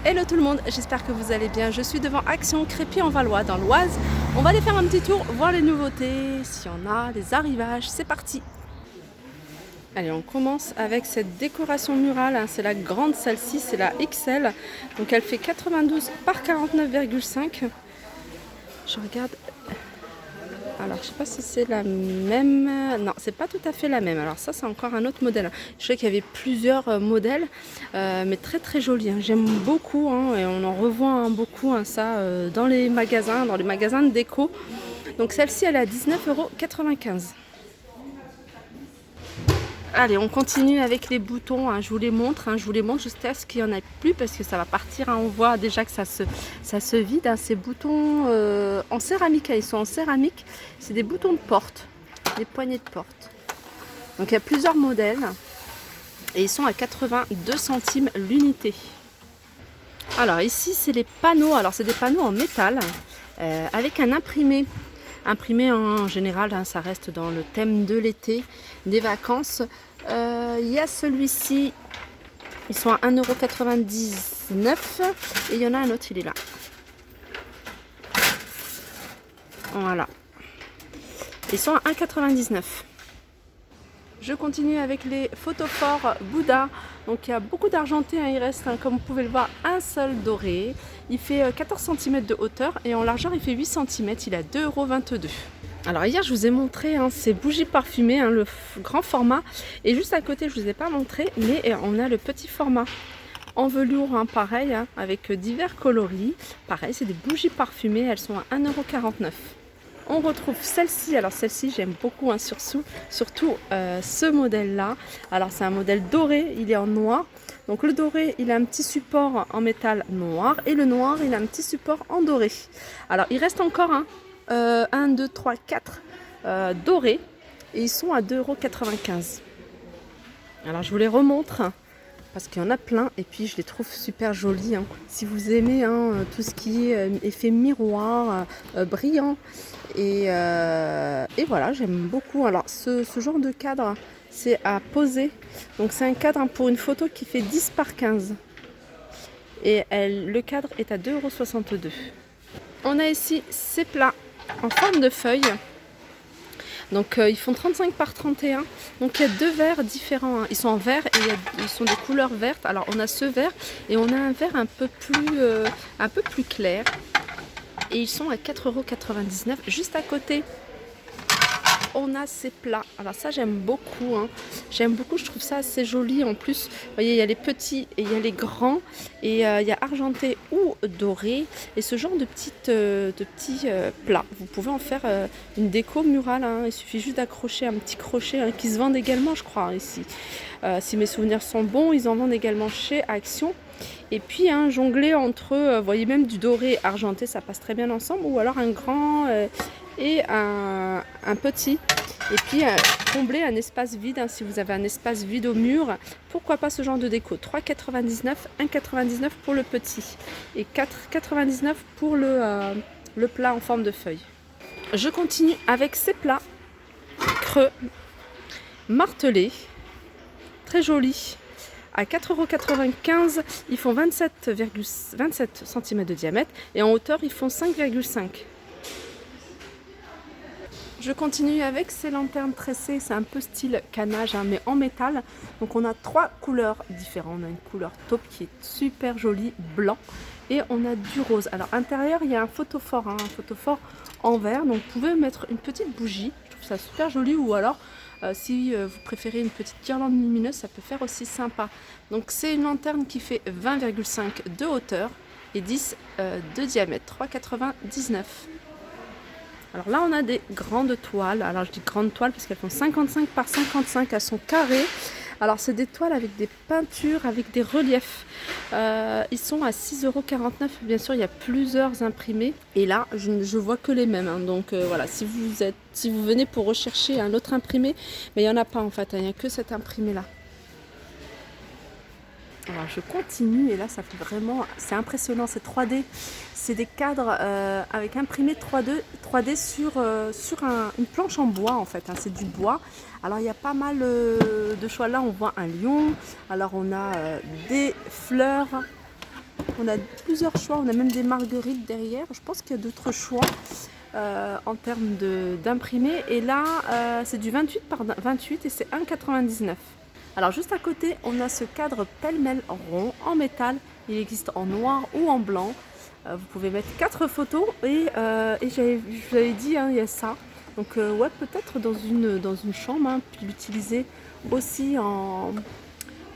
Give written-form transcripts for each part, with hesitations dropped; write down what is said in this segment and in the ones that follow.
Hello tout le monde, j'espère que vous allez bien. Je suis devant Action Crépy-en-Valois dans l'Oise. On va aller faire un petit tour, voir les nouveautés, s'il y en a, les arrivages. C'est parti. Allez, on commence avec cette décoration murale. C'est la grande, celle-ci, c'est la XL. Donc elle fait 92 par 49,5. Je regarde. Alors, je sais pas si c'est la même. Non, c'est pas tout à fait la même. Alors ça, c'est encore un autre modèle. Je sais qu'il y avait plusieurs modèles, mais très très joli. J'aime beaucoup, et on en revoit beaucoup ça dans les magasins de déco. Donc celle-ci, elle est à 19,95 €. Allez, on continue avec les boutons. Je vous les montre. Je vous les montre jusqu'à ce qu'il n'y en ait plus parce que ça va partir. On voit déjà que ça se vide. Ces boutons en céramique, ils sont en céramique. C'est des boutons de porte, des poignées de porte. Donc il y a plusieurs modèles et ils sont à 82 centimes l'unité. Alors ici, c'est les panneaux. Alors c'est des panneaux en métal avec un imprimé. Imprimé en général, ça reste dans le thème de l'été, des vacances. Il y a celui-ci, ils sont à 1,99 € et il y en a un autre, il est là. Voilà. Ils sont à 1,99 €. Je continue avec les photophores Bouddha. Donc il y a beaucoup d'argenté, il reste, comme vous pouvez le voir, un seul doré. Il fait 14 cm de hauteur et en largeur il fait 8 cm, il est à 2,22 €. Alors hier je vous ai montré ces bougies parfumées, le grand format. Et juste à côté, je ne vous ai pas montré, mais on a le petit format en velours, pareil, avec divers coloris. Pareil, c'est des bougies parfumées, elles sont à 1,49 €. On retrouve celle-ci. Alors celle-ci, j'aime beaucoup, surtout ce modèle-là. Alors c'est un modèle doré, il est en noir. Donc le doré, il a un petit support en métal noir et le noir, il a un petit support en doré. Alors il reste encore 1, 2, 3, 4 dorés et ils sont à 2,95 €. Alors je vous les remontre parce qu'il y en a plein et puis je les trouve super jolis. Si vous aimez tout ce qui est effet miroir, brillant et voilà, j'aime beaucoup. Alors ce genre de cadre, c'est à poser. Donc c'est un cadre pour une photo qui fait 10 par 15 et le cadre est à 2,62 €. On a ici ces plats en forme de feuille. Donc ils font 35 par 31. Donc il y a deux verres différents. Ils sont en vert et ils sont des couleurs vertes. Alors on a ce vert et on a un vert un peu plus clair. Et ils sont à 4,99 €. Juste à côté, on a ces plats. Alors ça, j'aime beaucoup. J'aime beaucoup, je trouve ça assez joli. En plus, vous voyez, il y a les petits et il y a les grands. Et il y a argenté ou doré. Et ce genre de petits plats, vous pouvez en faire une déco murale. Il suffit juste d'accrocher un petit crochet qui se vendent également, je crois, ici. Si mes souvenirs sont bons, ils en vendent également chez Action. Et puis jongler entre, vous voyez, même du doré argenté, ça passe très bien ensemble. Ou alors un grand et un petit. Et puis combler un espace vide, si vous avez un espace vide au mur, pourquoi pas ce genre de déco. 3,99 €, 1,99 € pour le petit et 4,99 € pour le plat en forme de feuille. Je continue avec ces plats creux, martelés, très jolis. À 4,95 €, ils font 27 cm de diamètre et en hauteur, ils font 5,5 €. Je continue avec ces lanternes tressées, c'est un peu style canage, mais en métal. Donc on a 3 couleurs différentes. On a une couleur taupe qui est super jolie, blanc, et on a du rose. Alors à l'intérieur, il y a un photophore, en verre. Donc vous pouvez mettre une petite bougie, je trouve ça super joli, ou alors si vous préférez une petite guirlande lumineuse, ça peut faire aussi sympa. Donc c'est une lanterne qui fait 20,5 de hauteur et 10 de diamètre, 3,99 €. Alors là, on a des grandes toiles. Alors je dis grandes toiles parce qu'elles font 55 par 55, elles sont carrées. Alors c'est des toiles avec des peintures, avec des reliefs. Ils sont à 6,49 €. Bien sûr, il y a plusieurs imprimés. Et là, je vois que les mêmes. Donc voilà, si vous venez pour rechercher un autre imprimé, mais il n'y en a pas en fait. Il n'y a que cet imprimé-là. Alors je continue et là ça fait vraiment, c'est impressionnant, c'est 3D. C'est des cadres avec imprimé 3D sur une planche en bois en fait, c'est du bois. Alors il y a pas mal de choix. Là on voit un lion, alors on a des fleurs, On a plusieurs choix, on a même des marguerites derrière. Je pense qu'il y a d'autres choix en termes d'imprimé. Et là, c'est du 28 par 28 et c'est 1,99. Alors juste à côté, on a ce cadre pêle-mêle rond en métal. Il existe en noir ou en blanc. Vous pouvez mettre 4 photos et je vous avais dit, hein, il y a ça. Donc ouais, peut-être dans une chambre, hein, puis l'utiliser aussi en,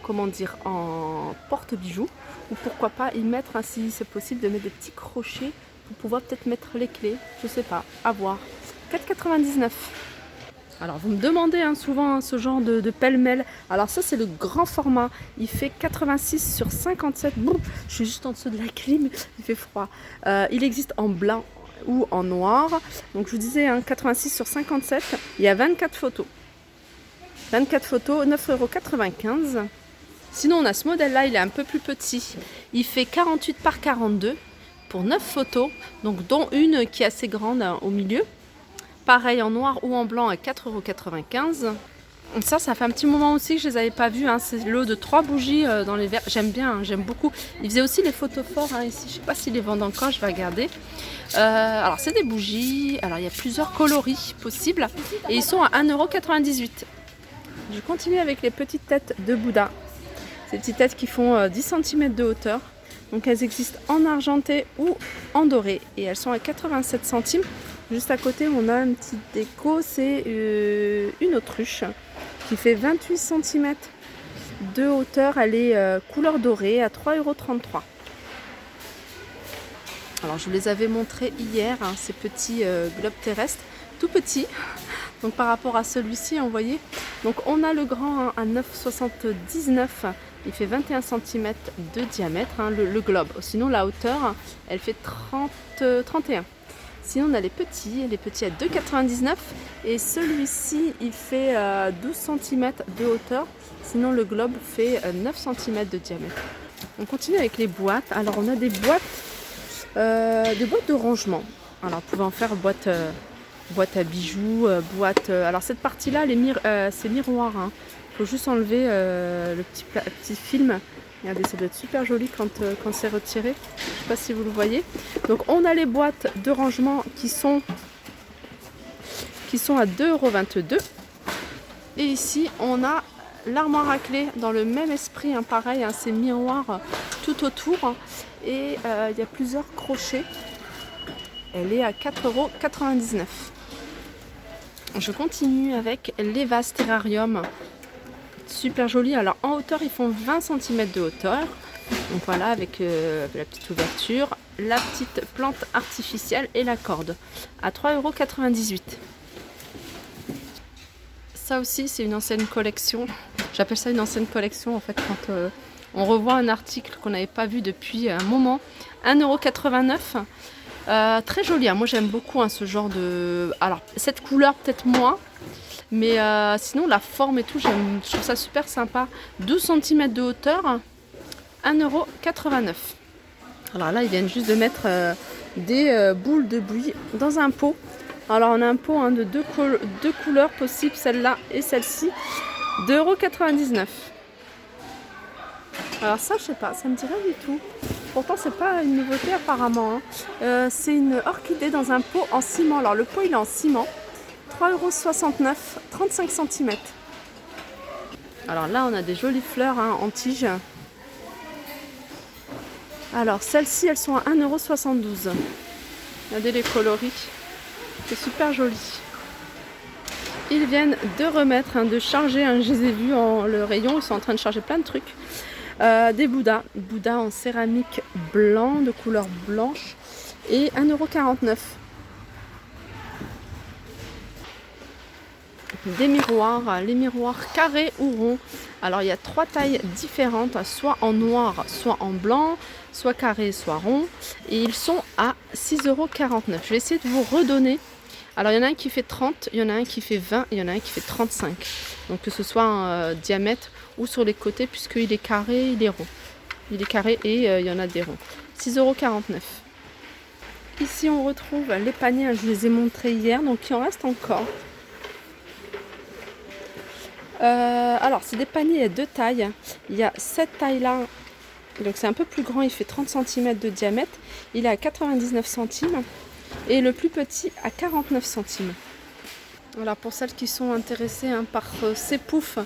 comment dire, en porte-bijoux. Ou pourquoi pas y mettre, hein, si c'est possible, de mettre des petits crochets pour pouvoir peut-être mettre les clés. Je sais pas, à voir. 4,99. Alors vous me demandez, hein, souvent, hein, ce genre de pêle-mêle. Alors ça c'est le grand format. Il fait 86 sur 57. Bon, je suis juste en dessous de la clim, il fait froid. Il existe en blanc ou en noir. Donc je vous disais, hein, 86 sur 57. Il y a 24 photos. 24 photos, 9,95 €. Sinon on a ce modèle-là, il est un peu plus petit. Il fait 48 par 42 pour 9 photos. Donc dont une qui est assez grande, hein, au milieu. Pareil en noir ou en blanc à 4,95 €. Ça fait un petit moment aussi que je ne les avais pas vus. Hein. C'est le lot de 3 bougies dans les verres. J'aime bien, hein, j'aime beaucoup. Ils faisaient aussi les photos forts, hein, ici. Je ne sais pas s'ils les vendent encore, je vais regarder. Alors c'est des bougies. Alors il y a plusieurs coloris possibles. Et ils sont à 1,98 €. Je continue avec les petites têtes de Bouddha. Ces petites têtes qui font 10 cm de hauteur. Donc elles existent en argenté ou en doré. Et elles sont à 87 centimes. Juste à côté, on a une petite déco, c'est une autruche qui fait 28 cm de hauteur. Elle est couleur dorée à 3,33 €. Alors je vous les avais montrés hier, hein, ces petits globes terrestres, tout petits. Donc par rapport à celui-ci, vous voyez. Donc on a le grand, hein, à 9,79 €. Il fait 21 cm de diamètre, hein, le globe. Sinon la hauteur, elle fait 31. Sinon on a les petits à 2,99 € et celui-ci il fait 12 cm de hauteur. Sinon le globe fait 9 cm de diamètre. On continue avec les boîtes. Alors on a des boîtes de rangement. Alors vous pouvez en faire boîte à bijoux, alors cette partie-là, c'est miroir. Hein. Faut juste enlever le petit film. Regardez, ça doit être super joli quand c'est retiré. Je ne sais pas si vous le voyez. Donc on a les boîtes de rangement qui sont à 2,22 €. Et ici on a l'armoire à clé dans le même esprit, hein, pareil, hein, c'est miroir tout autour. Hein, et il y a plusieurs crochets. Elle est à 4,99 €. Je continue avec les vases terrarium. Super joli. Alors en hauteur, ils font 20 cm de hauteur. Donc voilà, avec la petite ouverture, la petite plante artificielle et la corde à 3,98 €. Ça aussi, c'est une ancienne collection. J'appelle ça une ancienne collection en fait quand on revoit un article qu'on n'avait pas vu depuis un moment. 1,89 €. Très joli. Hein. Moi, j'aime beaucoup, hein, ce genre de... Alors, cette couleur, peut-être moins. Mais sinon, la forme et tout, je trouve ça super sympa. 12 cm de hauteur, 1,89 €. Alors là, ils viennent juste de mettre des boules de bouillie dans un pot. Alors, on a un pot, hein, de deux couleurs possibles, celle-là et celle-ci, 2,99 €. Alors ça, je sais pas, ça me dit rien du tout. Pourtant, c'est pas une nouveauté apparemment. Hein. C'est une orchidée dans un pot en ciment. Alors, le pot, il est en ciment. 3,69 €, 35 cm. Alors là, on a des jolies fleurs, hein, en tige. Alors celles-ci, elles sont à 1,72 €. Regardez les coloris. C'est super joli. Ils viennent de remettre, hein, de charger. Hein, je les ai vus le rayon. Ils sont en train de charger plein de trucs. Des Bouddhas. Bouddha en céramique blanc, de couleur blanche. Et 1,49 €. Des miroirs, les miroirs carrés ou ronds. Alors il y a 3 tailles différentes, soit en noir, soit en blanc, soit carré, soit rond. Et ils sont à 6,49 €. Je vais essayer de vous redonner. Alors il y en a un qui fait 30, il y en a un qui fait 20, il y en a un qui fait 35. Donc que ce soit en diamètre ou sur les côtés, puisqu'il est carré, il est rond. Il est carré et il y en a des ronds. 6,49 €. Ici on retrouve les paniers, je vous les ai montrés hier, donc il en reste encore. Alors c'est des paniers à 2 tailles. Il y a cette taille là Donc c'est un peu plus grand, il fait 30 cm de diamètre. Il est à 99 centimes. Et le plus petit à 49 centimes. Voilà, pour celles qui sont intéressées par ces poufs,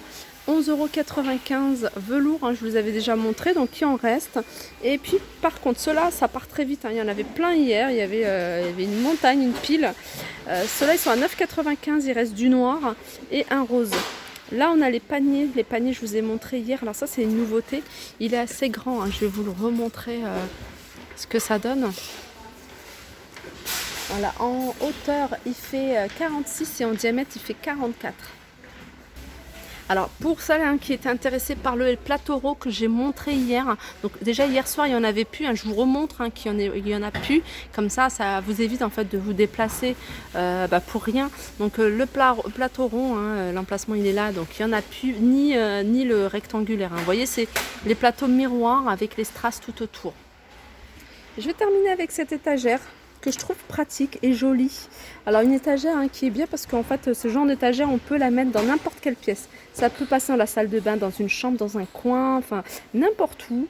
11,95 € velours, je vous avais déjà montré, donc il en reste. Et puis par contre, ceux-là, ça part très vite, il y en avait plein hier, il y avait une montagne, une pile. Ceux-là, ils sont à 9,95 €, il reste du noir et un rose. Là, on a les paniers, je vous ai montré hier. Alors ça, c'est une nouveauté, il est assez grand, je vais vous le remontrer ce que ça donne. Voilà, en hauteur, il fait 46 et en diamètre, il fait 44. Alors, pour celles qui étaient intéressées par le Platoro que j'ai montré hier, donc déjà hier soir, il n'y en avait plus, je vous remontre qu'il y en a plus. Comme ça, ça vous évite en fait de vous déplacer pour rien. Donc, le plateau rond, l'emplacement il est là, donc il n'y en a plus, ni le rectangulaire. Vous voyez, c'est les plateaux miroirs avec les strass tout autour. Je vais terminer avec cette étagère que je trouve pratique et jolie. Alors une étagère qui est bien parce qu'en fait ce genre d'étagère on peut la mettre dans n'importe quelle pièce. Ça peut passer dans la salle de bain, dans une chambre, dans un coin, enfin n'importe où.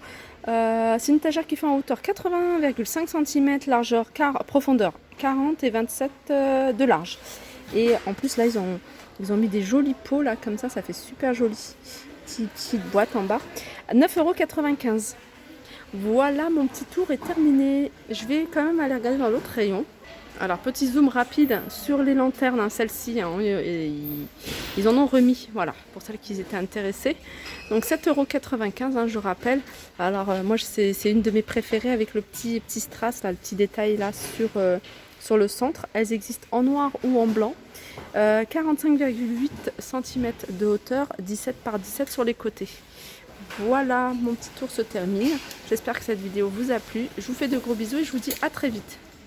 C'est une étagère qui fait en hauteur 80,5 cm, largeur, profondeur 40 et 27 de large. Et en plus là ils ont mis des jolis pots là comme ça fait super joli. Petite boîte en bas. 9,95 €. Voilà, mon petit tour est terminé. Je vais quand même aller regarder dans l'autre rayon. Alors, petit zoom rapide sur les lanternes, celles-ci, ils en ont remis, voilà, pour celles qui étaient intéressées. Donc 7,95 €, je rappelle. Alors, moi, c'est une de mes préférées avec le petit strass, là, le petit détail là sur le centre. Elles existent en noir ou en blanc. 45,8 cm de hauteur, 17 par 17 sur les côtés. Voilà, mon petit tour se termine. J'espère que cette vidéo vous a plu. Je vous fais de gros bisous et je vous dis à très vite.